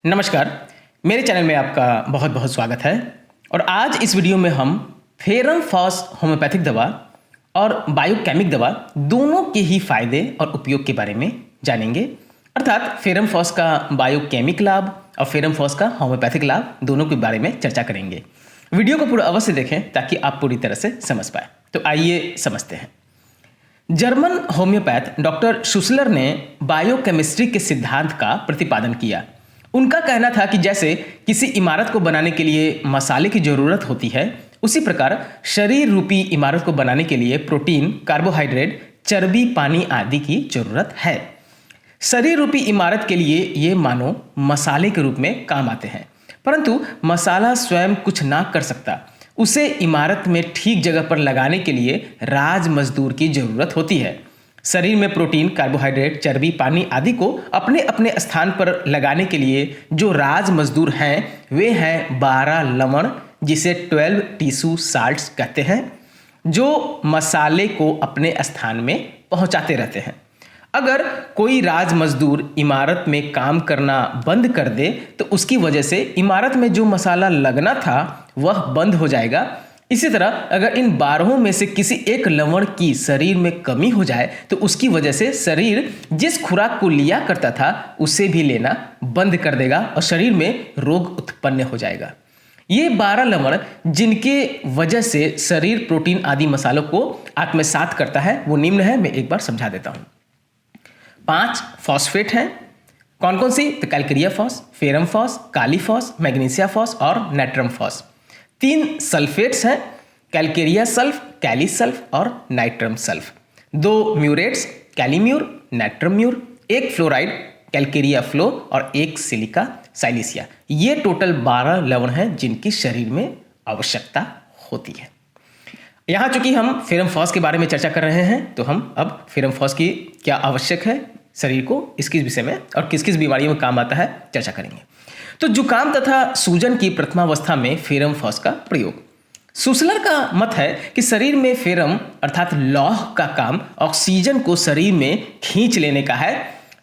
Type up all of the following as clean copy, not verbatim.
नमस्कार, मेरे चैनल में आपका बहुत बहुत स्वागत है। और आज इस वीडियो में हम फेरम फॉस होम्योपैथिक दवा और बायोकेमिक दवा दोनों के ही फायदे और उपयोग के बारे में जानेंगे। अर्थात फेरम फॉस का बायोकेमिक लाभ और फेरम फॉस का होम्योपैथिक लाभ दोनों के बारे में चर्चा करेंगे। वीडियो को पूरा अवश्य देखें ताकि आप पूरी तरह से समझ पाए। तो आइए समझते हैं। जर्मन होम्योपैथ डॉक्टर शुसलर ने बायोकेमिस्ट्री के सिद्धांत का प्रतिपादन किया। उनका कहना था कि जैसे किसी इमारत को बनाने के लिए मसाले की जरूरत होती है, उसी प्रकार शरीर रूपी इमारत को बनाने के लिए प्रोटीन, कार्बोहाइड्रेट, चर्बी, पानी आदि की जरूरत है। शरीर रूपी इमारत के लिए ये मानो मसाले के रूप में काम आते हैं, परंतु मसाला स्वयं कुछ ना कर सकता। उसे इमारत में ठीक जगह पर लगाने के लिए राज मजदूर की जरूरत होती है। शरीर में प्रोटीन, कार्बोहाइड्रेट, चर्बी, पानी आदि को अपने अपने स्थान पर लगाने के लिए जो राज मजदूर हैं वे हैं 12 लवण, जिसे 12 टिश्यू साल्ट्स कहते हैं, जो मसाले को अपने स्थान में पहुंचाते रहते हैं। अगर कोई राज मजदूर इमारत में काम करना बंद कर दे तो उसकी वजह से इमारत में जो मसाला लगना था वह बंद हो जाएगा। इसी तरह अगर इन 12 में से किसी एक लवण की शरीर में कमी हो जाए तो उसकी वजह से शरीर जिस खुराक को लिया करता था उसे भी लेना बंद कर देगा और शरीर में रोग उत्पन्न हो जाएगा। ये 12 लवण जिनके वजह से शरीर प्रोटीन आदि मसालों को आत्मसात करता है वो निम्न है, मैं एक बार समझा देता हूँ। 5 फॉस्फेट हैं। कौन कौन सी? तो calcarea phos, ferrum phos, kali phos, magnesia phos और नाइट्रम फॉस। 3 सल्फेट्स हैं, कैल्केरिया सल्फ, कैली सल्फ और natrum sulph. 2 muriates, kali mur, natrum mur. 1 fluoride, calcarea fluor और 1 सिलिका साइलिसिया। ये टोटल 12 लवण हैं जिनकी शरीर में आवश्यकता होती है। यहाँ चूंकि हम फेरम फॉस के बारे में चर्चा कर रहे हैं तो हम अब फेरम फॉस की क्या आवश्यक है शरीर को, इसके विषय में और किस किस बीमारियों में काम आता है चर्चा करेंगे। तो जुकाम तथा सूजन की प्रथमावस्था में फेरम फॉस का प्रयोग। सुसलर का मत है कि शरीर में फेरम अर्थात लौह का काम ऑक्सीजन को शरीर में खींच लेने का है।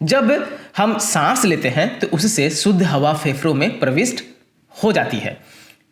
जब हम सांस लेते हैं तो उससे शुद्ध हवा फेफड़ों में प्रविष्ट हो जाती है।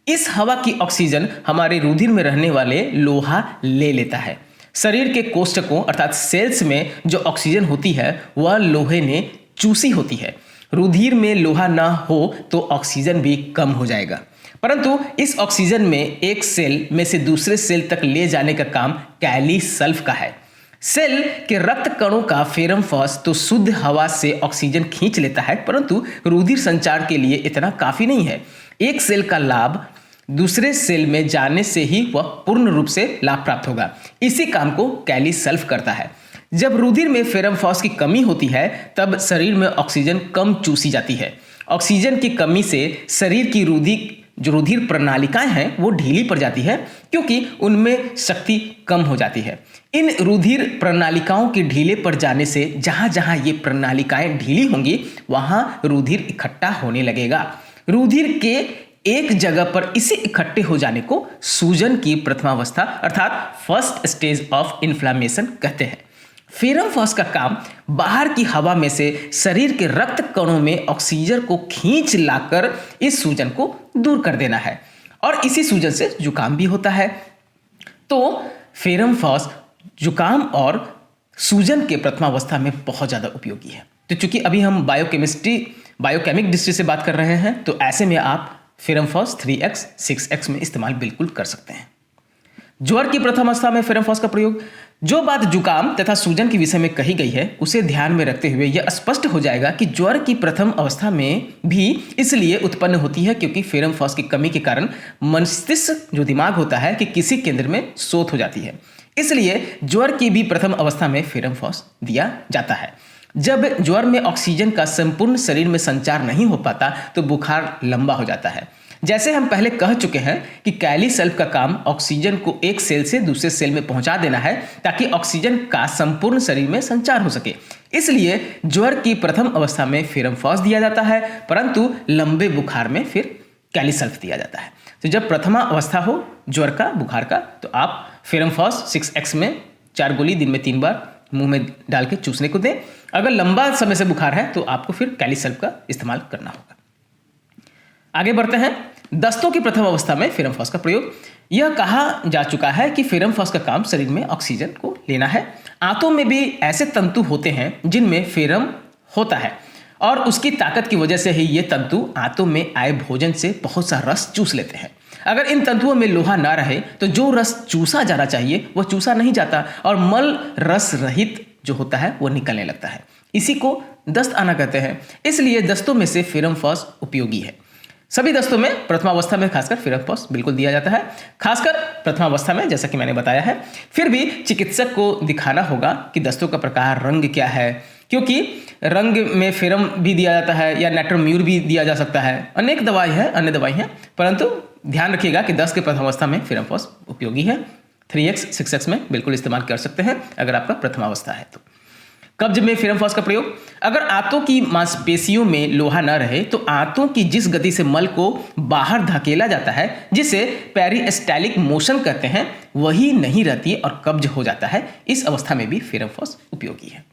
इस हवा की ऑक्सीजन हमारे रुधिर में रहने वाले लोहा ले लेता है। शरीर के कोष्ठकों अर्थात सेल्स में जो ऑक्सीजन होती है वह लोहे ने चूसी होती है। रुधिर में लोहा ना हो तो ऑक्सीजन भी कम हो जाएगा, परंतु इस ऑक्सीजन में एक सेल में से दूसरे सेल तक ले जाने का काम कैली सल्फ का है। सेल के रक्त कणों का फेरम फॉस तो शुद्ध हवा से ऑक्सीजन खींच लेता है, परंतु रुधिर संचार के लिए इतना काफी नहीं है। एक सेल का लाभ दूसरे सेल में जाने से ही वह पूर्ण रूप से लाभ प्राप्त होगा। इसी काम को कैली सल्फ करता है। जब रुधिर में फेरम फॉस की कमी होती है तब शरीर में ऑक्सीजन कम चूसी जाती है। ऑक्सीजन की कमी से शरीर की रुधिर प्रणालिकाएं हैं वो ढीली पड़ जाती है, क्योंकि उनमें शक्ति कम हो जाती है। इन रुधिर प्रणालिकाओं के ढीले पड़ जाने से जहां जहां ये प्रणालिकाएं ढीली होंगी वहां रुधिर इकट्ठा होने लगेगा। रुधिर के एक जगह पर इसे इकट्ठे हो जाने को सूजन की प्रथमावस्था अर्थात फर्स्ट स्टेज ऑफ इन्फ्लामेशन कहते हैं। फेरम फॉस का काम बाहर की हवा में से शरीर के रक्त कणों में ऑक्सीजन को खींच लाकर इस सूजन को दूर कर देना है और इसी सूजन से जुकाम भी होता है। तो फेरम फॉस जुकाम और सूजन के प्रथमावस्था में बहुत ज़्यादा उपयोगी है। तो चूंकि अभी हम बायोकेमिक दृष्टि से बात कर रहे हैं तो ऐसे में आप फेरम फॉस 3x 6x में इस्तेमाल बिल्कुल कर सकते हैं। ज्वर की प्रथम अवस्था में फेरम फॉस का प्रयोग। जो बात जुकाम तथा सूजन के विषय में कही गई है उसे ध्यान में रखते हुए यह स्पष्ट हो जाएगा कि ज्वर की प्रथम अवस्था में भी इसलिए उत्पन्न होती है क्योंकि फेरम फॉस की कमी के कारण मस्तिष्क जो दिमाग होता है कि किसी केंद्र में शोथ हो जाती है। इसलिए ज्वर की भी प्रथम अवस्था में फेरम फॉस दिया जाता है। जब ज्वर में ऑक्सीजन का संपूर्ण शरीर में संचार नहीं हो पाता तो बुखार लंबा हो जाता है। जैसे हम पहले कह चुके हैं कि कैली सल्फ का काम ऑक्सीजन को एक सेल से दूसरे सेल में पहुंचा देना है ताकि ऑक्सीजन का संपूर्ण शरीर में संचार हो सके। इसलिए ज्वर की प्रथम अवस्था में फेरम फॉस दिया जाता है, परंतु लंबे बुखार में फिर कैली सल्फ दिया जाता है। तो जब प्रथमा अवस्था हो ज्वर का, बुखार का, तो आप फेरम फॉस 6x में 4 गोली दिन में 3 बार मुंह में डाल के चूसने को दें। अगर लंबा समय से बुखार है तो आपको फिर कैली सल्फ का इस्तेमाल करना होगा। आगे बढ़ते हैं। दस्तों की प्रथम अवस्था में फेरम फॉस का प्रयोग। यह कहा जा चुका है कि फेरम फॉस का काम शरीर में ऑक्सीजन को लेना है। आंतों में भी ऐसे तंतु होते हैं जिनमें फेरम होता है और उसकी ताकत की वजह से ही ये तंतु आंतों में आए भोजन से बहुत सा रस चूस लेते हैं। अगर इन तंतुओं में लोहा ना रहे तो जो रस चूसा जाना चाहिए वह चूसा नहीं जाता और मल रस रहित जो होता है वो निकलने लगता है। इसी को दस्त आना कहते हैं। इसलिए दस्तों में से फेरम फॉस उपयोगी है। सभी दस्तों में प्रथमावस्था में खासकर फेरम फॉस बिल्कुल दिया जाता है, खासकर प्रथमावस्था में, जैसा कि मैंने बताया है। फिर भी चिकित्सक को दिखाना होगा कि दस्तों का प्रकार, रंग क्या है, क्योंकि रंग में फेरम भी दिया जाता है या नाइट्रोम्यूर भी दिया जा सकता है। अन्य दवाई हैं, परंतु ध्यान रखिएगा कि दस्त के प्रथमावस्था में फेरम फॉस उपयोगी है। 3x 6x में बिल्कुल इस्तेमाल कर सकते हैं अगर आपका प्रथमावस्था है तो। कब्ज में फेरम फॉस का प्रयोग। अगर आंतों की मांसपेशियों में लोहा न रहे तो आंतों की जिस गति से मल को बाहर धकेला जाता है, जिसे पेरिस्टाल्टिक मोशन कहते हैं, वही नहीं रहती है और कब्ज हो जाता है। इस अवस्था में भी फेरम फॉस उपयोगी है।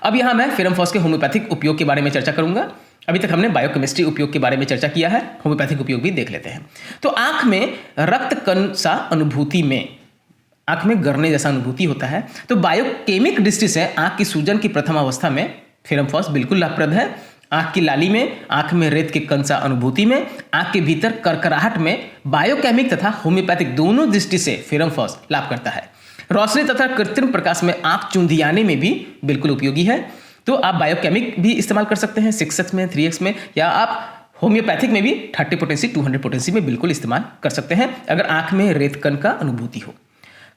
अब यहाँ मैं फेरम फॉस के होम्योपैथिक उपयोग के बारे में चर्चा करूंगा। अभी तक हमने बायोकेमिस्ट्री उपयोग के बारे में चर्चा किया है, होम्योपैथिक उपयोग भी देख लेते हैं। तो आंख में रक्त कण सा अनुभूति में, आंख में गरने जैसा अनुभूति होता है, तो बायोकेमिक दृष्टि से आंख की सूजन की प्रथम अवस्था में फेरम फॉस बिल्कुल लाभप्रद है। आंख की लाली में, आंख में रेत के कण सा अनुभूति में, आंख के भीतर करकराहट में बायोकेमिक तथा होम्योपैथिक दोनों दृष्टि से फेरम फॉस लाभ करता है। रोशनी तथा कृत्रिम प्रकाश में आंख चुंधियाने में भी बिल्कुल उपयोगी है। तो आप बायोकेमिक भी इस्तेमाल कर सकते हैं 6x में, 3x में, या आप होम्योपैथिक में भी 30 पोटेंसी 200 पोटेंसी में बिल्कुल इस्तेमाल कर सकते हैं अगर आंख में रेत कण का अनुभूति हो।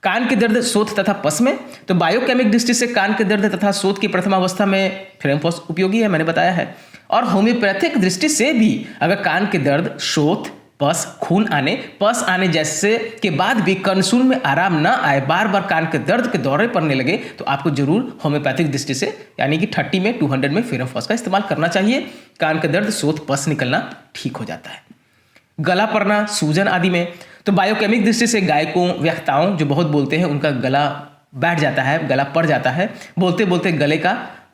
कान के दर्द, शोथ तथा पस में, तो बायोकेमिक दृष्टि से कान के दर्द तथा शोथ की प्रथमावस्था में फेरम फॉस उपयोगी है, मैंने बताया है। और होम्योपैथिक दृष्टि से भी अगर कान के दर्द, शोथ, पस, खून आने, पस आने जैसे के बाद भी कनसूल में आराम ना आए, बार बार कान के दर्द के दौरे पड़ने लगे, तो आपको जरूर होम्योपैथिक दृष्टि से यानी कि 30 में 200 में फेरम फॉस का इस्तेमाल करना चाहिए। कान के दर्द, शोथ, पस निकलना ठीक हो जाता है। गला पड़ना, सूजन आदि में, तो बायोकेमिक दृष्टि से गायकों, व्यक्ताओं जो बहुत बोलते हैं उनका गला बैठ जाता है, गला पड़ जाता है, बोलते बोलते गले का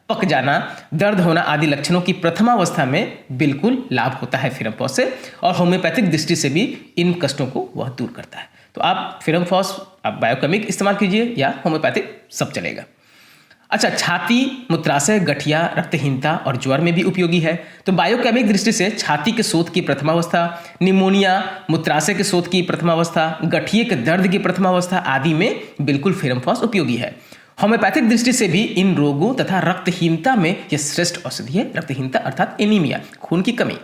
पक जाना, दर्द होना आदि लक्षणों की प्रथमावस्था में बिल्कुल लाभ होता है फेरम फॉस से। और होम्योपैथिक दृष्टि से भी इन कष्टों को वह दूर करता है। तो आप फेरम फॉस आप बायोकेमिक इस्तेमाल कीजिए या होम्योपैथिक, सब चलेगा। अच्छा, छाती, मूत्राशय, गठिया, रक्तहीनता और ज्वर में भी उपयोगी है। तो बायोकेमिक दृष्टि से छाती के शोथ की प्रथमावस्था, निमोनिया, मूत्राशय के शोथ की प्रथमावस्था, गठिए के दर्द की प्रथमावस्था आदि में बिल्कुल फेरम फॉस उपयोगी है। होम्योपैथिक दृष्टि से भी इन रोगों तथा रक्तहीनता में यह श्रेष्ठ औषधि है। रक्तहीनता अर्थात एनीमिया, खून की कमी।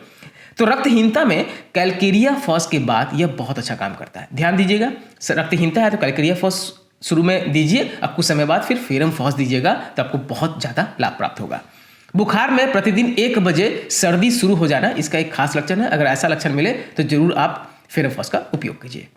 तो रक्तहीनता में कैलकेरिया फॉस के बाद यह बहुत अच्छा काम करता है। ध्यान दीजिएगा, रक्तहीनता है तो कैलकेरिया फॉस शुरू में दीजिए, अब कुछ समय बाद फिर फेरम फॉस दीजिएगा, तो आपको बहुत ज़्यादा लाभ प्राप्त होगा। बुखार में प्रतिदिन 1 बजे सर्दी शुरू हो जाना, इसका एक खास लक्षण है। अगर ऐसा लक्षण मिले तो जरूर आप फेरम फॉस का उपयोग कीजिए।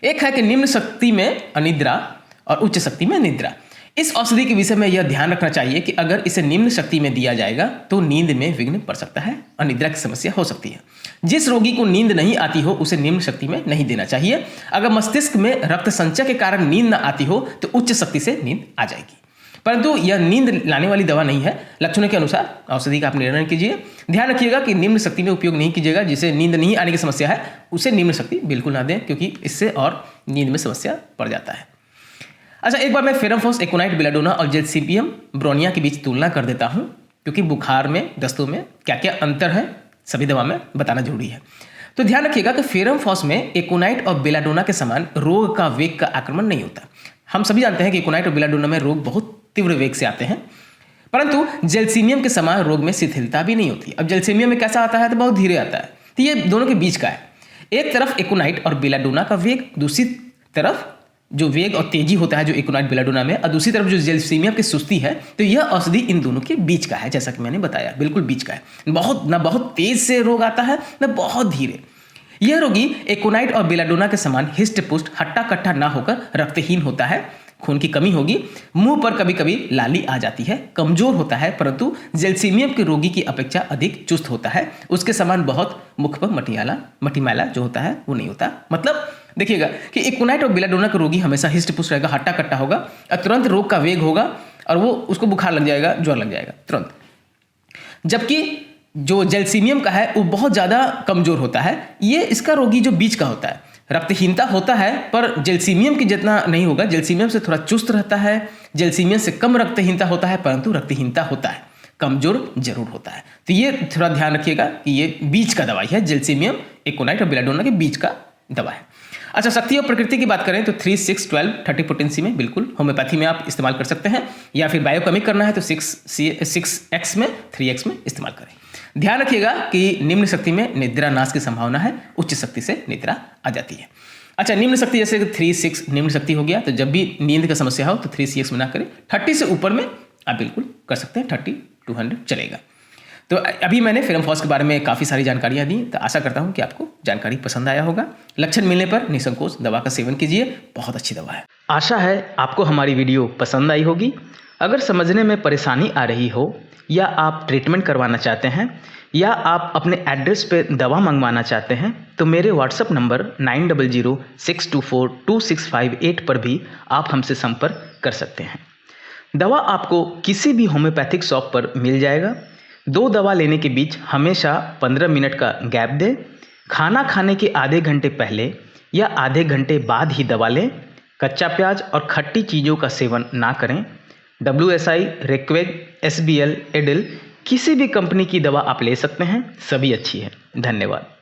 एक है कि निम्न शक्ति में अनिद्रा और उच्च शक्ति में निद्रा। इस औषधि के विषय में यह ध्यान रखना चाहिए कि अगर इसे निम्न शक्ति में दिया जाएगा तो नींद में विघ्न पड़ सकता है, अनिद्रा की समस्या हो सकती है। जिस रोगी को नींद नहीं आती हो उसे निम्न शक्ति में नहीं देना चाहिए। अगर मस्तिष्क में रक्त संचय के कारण नींद न आती हो तो उच्च शक्ति से नींद आ जाएगी, परंतु यह नींद लाने वाली दवा नहीं है। लक्षणों के अनुसार औषधि का आप निर्णय कीजिए। ध्यान रखिएगा कि निम्न शक्ति में उपयोग नहीं कीजिएगा। जिसे नींद नहीं आने की समस्या है उसे निम्न शक्ति बिल्कुल ना दें, क्योंकि इससे और नींद में समस्या पड़ जाता है। अच्छा, एक बार मैं फेरम फॉस, एकोनाइट, बेलाडोना और जेलसीपियम ब्रोनिया के बीच तुलना कर देता हूं, क्योंकि बुखार में, दस्तों में क्या क्या अंतर है सभी दवा में बताना जरूरी है। तो ध्यान रखिएगा कि फेरम फॉस में एकोनाइट और बेलाडोना के समान रोग का वेग का आक्रमण नहीं होता। हम सभी जानते हैं कि एकोनाइट और बेलाडोना में रोग बहुत तीव्र वेग से आते हैं, परंतु जेलसीमियम के समान रोग में शिथिलता भी नहीं होती। अब जेलसीमियम में कैसा आता है तो बहुत धीरे आता है, तो ये दोनों के बीच का है। एक तरफ एकोनाइट और बेलाडोना का वेग, दूसरी तरफ जो वेग और तेजी होता है जो एकोनाइट बेलाडोना में, और दूसरी तरफ जो जेलसीमिया की सुस्ती है, तो यह औषधि इन दोनों के बीच का है। जैसा कि मैंने बताया, बिल्कुल बीच का है। बहुत तेज से रोग आता है, न बहुत धीरे। यह रोगी एकोनाइट और बेलाडोना के समान हिस्ट पुष्ट, हट्टा कट्टा ना होकर रक्तहीन होता है, खून की कमी होगी, मुंह पर कभी कभी लाली आ जाती है, कमजोर होता है, परंतु जेलसीमियम के रोगी की अपेक्षा अधिक चुस्त होता है। उसके समान बहुत मुख पर मटिमैला जो होता है वो नहीं होता। मतलब देखिएगा कि एकोनाइट और बेलाडोना का रोगी हमेशा हिस्ट पुष्ट रहेगा, हट्टा कट्टा होगा, और तुरंत रोग का वेग होगा और वो उसको बुखार लग जाएगा, ज्वर लग जाएगा तुरंत। जबकि जो जैल्सीमियम का है वो बहुत ज़्यादा कमज़ोर होता है। ये इसका रोगी जो बीच का होता है, रक्तहीनता होता है पर जैल्सीमियम की जितना नहीं होगा। जैल्सीमियम से थोड़ा चुस्त रहता है, जैल्सीमियम से कम रक्तहीनता होता है, परंतु रक्तहीनता होता है, कमज़ोर जरूर होता है। तो ये थोड़ा ध्यान रखिएगा कि ये बीच का दवाई है, जैल्सीमियम एकोनाइट और बेलाडोना के बीच का दवा है। अच्छा, शक्ति और प्रकृति की बात करें तो 3, 6, 12, 30 पोटेंसी में बिल्कुल होम्योपैथी में आप इस्तेमाल कर सकते हैं, या फिर बायोकेमिक करना है तो 6x में 3x में इस्तेमाल करें। ध्यान रखिएगा कि निम्न शक्ति में निद्रा नाश की संभावना है, उच्च शक्ति से निद्रा आ जाती है। अच्छा, निम्न शक्ति जैसे 3, 6 निम्न शक्ति हो गया, तो जब भी नींद का समस्या हो तो 3CX में ना करें। 30 से ऊपर में आप बिल्कुल कर सकते हैं, 30 to 100 चलेगा। तो अभी मैंने फेरम फॉस के बारे में काफ़ी सारी जानकारियाँ दी, तो आशा करता हूँ कि आपको जानकारी पसंद आया होगा। लक्षण मिलने पर निसंकोच दवा का सेवन कीजिए, बहुत अच्छी दवा है। आशा है आपको हमारी वीडियो पसंद आई होगी। अगर समझने में परेशानी आ रही हो, या आप ट्रीटमेंट करवाना चाहते हैं, या आप अपने एड्रेस पे दवा मंगवाना चाहते हैं, तो मेरे व्हाट्सएप नंबर 9006242658 पर भी आप हमसे संपर्क कर सकते हैं। दवा आपको किसी भी होम्योपैथिक शॉप पर मिल जाएगा। 2 दवा लेने के बीच हमेशा 15 मिनट का गैप दें। खाना खाने के आधे घंटे पहले या आधे घंटे बाद ही दवा लें। कच्चा प्याज और खट्टी चीज़ों का सेवन ना करें। WSI, रेक्वेग, SBL, एडिल किसी भी कंपनी की दवा आप ले सकते हैं, सभी अच्छी है। धन्यवाद।